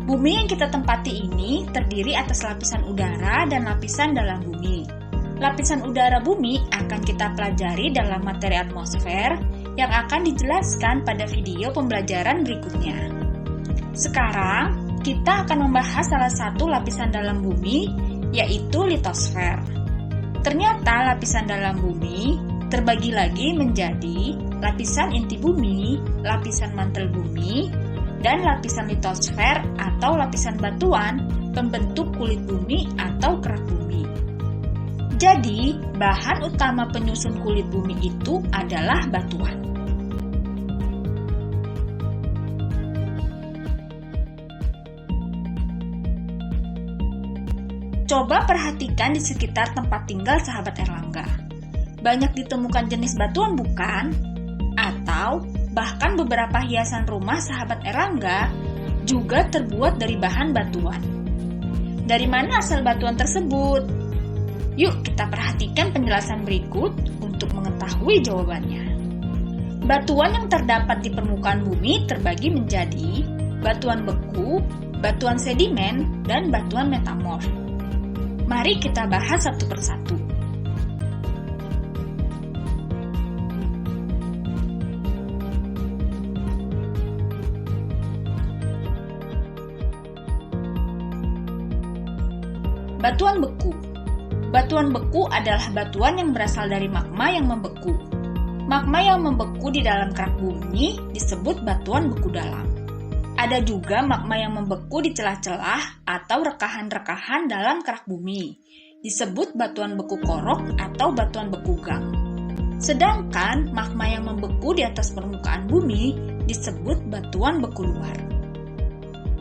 Bumi yang kita tempati ini terdiri atas lapisan udara dan lapisan dalam bumi. Lapisan udara bumi akan kita pelajari dalam materi atmosfer yang akan dijelaskan pada video pembelajaran berikutnya. Sekarang, kita akan membahas salah satu lapisan dalam bumi, yaitu litosfer. Ternyata lapisan dalam bumi terbagi lagi menjadi lapisan inti bumi, lapisan mantel bumi, dan lapisan litosfer atau lapisan batuan pembentuk kulit bumi atau kerak bumi. Jadi, bahan utama penyusun kulit bumi itu adalah batuan. Coba perhatikan di sekitar tempat tinggal sahabat Erlangga. Banyak ditemukan jenis batuan bukan? Atau bahkan beberapa hiasan rumah sahabat Erlangga juga terbuat dari bahan batuan. Dari mana asal batuan tersebut? Yuk kita perhatikan penjelasan berikut untuk mengetahui jawabannya. Batuan yang terdapat di permukaan bumi terbagi menjadi batuan beku, batuan sedimen, dan batuan metamorf. Mari kita bahas satu persatu. Batuan beku. Batuan beku adalah batuan yang berasal dari magma yang membeku. Magma yang membeku di dalam kerak bumi disebut batuan beku dalam. Ada juga magma yang membeku di celah-celah atau rekahan-rekahan dalam kerak bumi. Disebut batuan beku korok atau batuan beku gang. Sedangkan magma yang membeku di atas permukaan bumi disebut batuan beku luar.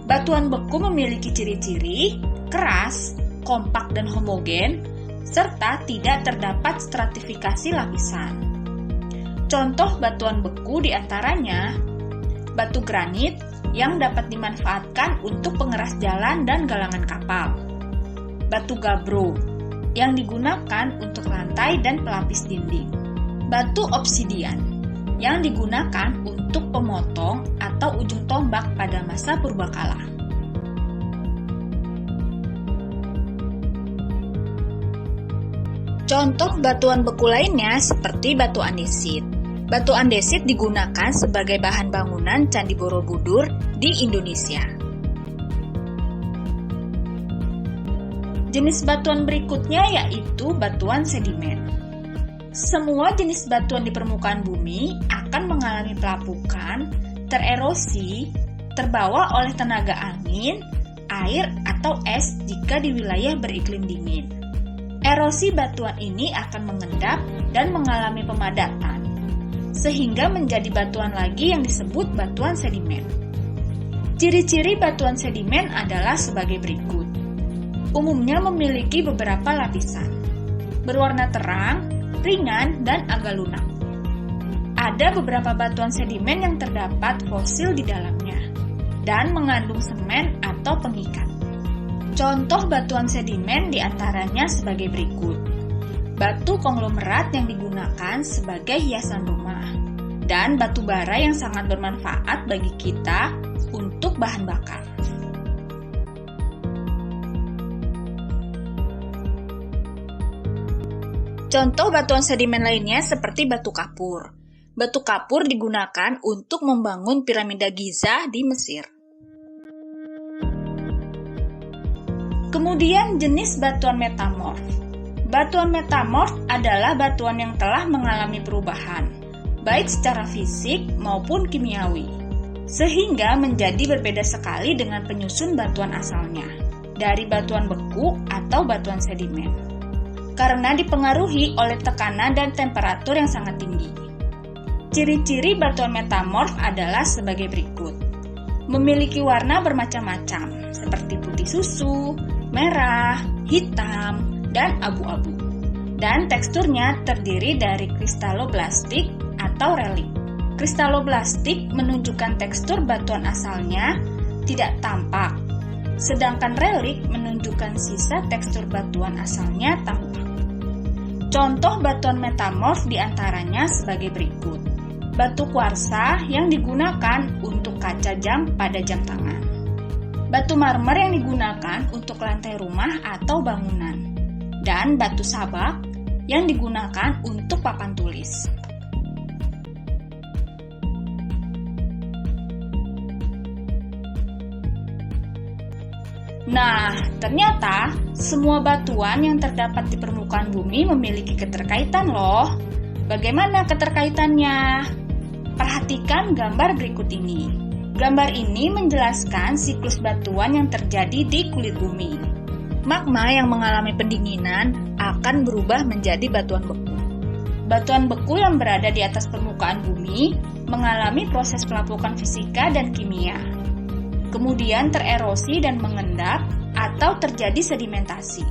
Batuan beku memiliki ciri-ciri keras, kompak dan homogen, serta tidak terdapat stratifikasi lapisan. Contoh batuan beku diantaranya batu granit yang dapat dimanfaatkan untuk pengeras jalan dan galangan kapal, batu gabbro yang digunakan untuk lantai dan pelapis dinding, batu obsidian yang digunakan untuk pemotong atau ujung tombak pada masa purbakala. Contoh batuan beku lainnya seperti batu andesit. Batu andesit digunakan sebagai bahan bangunan Candi Borobudur di Indonesia. Jenis batuan berikutnya yaitu batuan sedimen. Semua jenis batuan di permukaan bumi akan mengalami pelapukan, tererosi, terbawa oleh tenaga angin, air, atau es jika di wilayah beriklim dingin. Erosi batuan ini akan mengendap dan mengalami pemadatan, sehingga menjadi batuan lagi yang disebut batuan sedimen. Ciri-ciri batuan sedimen adalah sebagai berikut. Umumnya memiliki beberapa lapisan, berwarna terang, ringan, dan agak lunak. Ada beberapa batuan sedimen yang terdapat fosil di dalamnya, dan mengandung semen atau pengikat. Contoh batuan sedimen diantaranya sebagai berikut. Batu konglomerat yang digunakan sebagai hiasan rumah, dan batu bara yang sangat bermanfaat bagi kita untuk bahan bakar. Contoh batuan sedimen lainnya seperti batu kapur. Batu kapur digunakan untuk membangun piramida Giza di Mesir. Kemudian jenis batuan metamorf. Batuan metamorf adalah batuan yang telah mengalami perubahan, baik secara fisik maupun kimiawi, sehingga menjadi berbeda sekali dengan penyusun batuan asalnya, dari batuan beku atau batuan sedimen, karena dipengaruhi oleh tekanan dan temperatur yang sangat tinggi. Ciri-ciri batuan metamorf adalah sebagai berikut. Memiliki warna bermacam-macam, seperti putih susu, merah, hitam, dan abu-abu. Dan teksturnya terdiri dari kristaloblastik atau relik. Kristaloblastik menunjukkan tekstur batuan asalnya tidak tampak, sedangkan relik menunjukkan sisa tekstur batuan asalnya tampak. Contoh batuan metamorf diantaranya sebagai berikut. Batu kuarsa yang digunakan untuk kaca jam pada jam tangan. batu marmer yang digunakan untuk lantai rumah atau bangunan, dan batu sabak yang digunakan untuk papan tulis. Nah, ternyata semua batuan yang terdapat di permukaan bumi memiliki keterkaitan loh. Bagaimana keterkaitannya? Perhatikan gambar berikut ini. Gambar ini menjelaskan siklus batuan yang terjadi di kulit bumi. Magma yang mengalami pendinginan akan berubah menjadi batuan beku. Batuan beku yang berada di atas permukaan bumi mengalami proses pelapukan fisika dan kimia. Kemudian tererosi dan mengendap atau terjadi sedimentasi.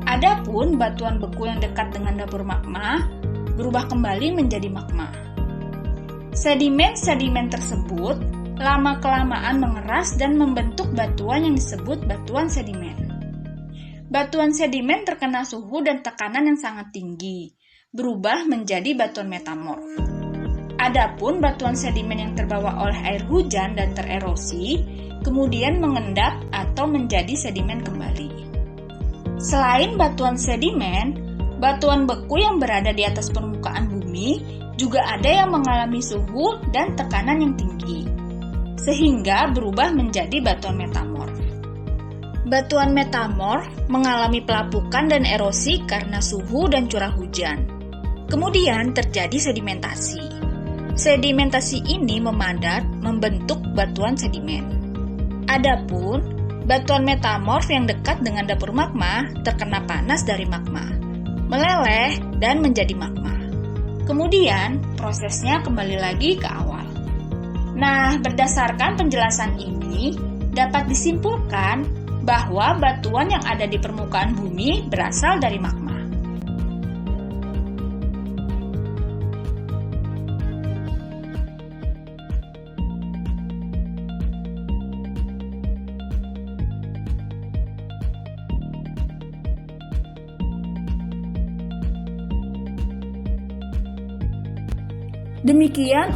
Adapun batuan beku yang dekat dengan dapur magma berubah kembali menjadi magma. Sedimen-sedimen tersebut lama-kelamaan mengeras dan membentuk batuan yang disebut batuan sedimen. Batuan sedimen terkena suhu dan tekanan yang sangat tinggi, berubah menjadi batuan metamorf. Adapun batuan sedimen yang terbawa oleh air hujan dan tererosi, kemudian mengendap atau menjadi sedimen kembali. Selain batuan sedimen, batuan beku yang berada di atas permukaan bumi juga ada yang mengalami suhu dan tekanan yang tinggi, sehingga berubah menjadi batuan metamorf. Batuan metamorf mengalami pelapukan dan erosi karena suhu dan curah hujan. Kemudian terjadi sedimentasi. Sedimentasi ini memadat membentuk batuan sedimen. Adapun batuan metamorf yang dekat dengan dapur magma terkena panas dari magma, meleleh dan menjadi magma. Kemudian prosesnya kembali lagi ke awal. Nah, berdasarkan penjelasan ini dapat disimpulkan bahwa batuan yang ada di permukaan bumi berasal dari magma. Demikian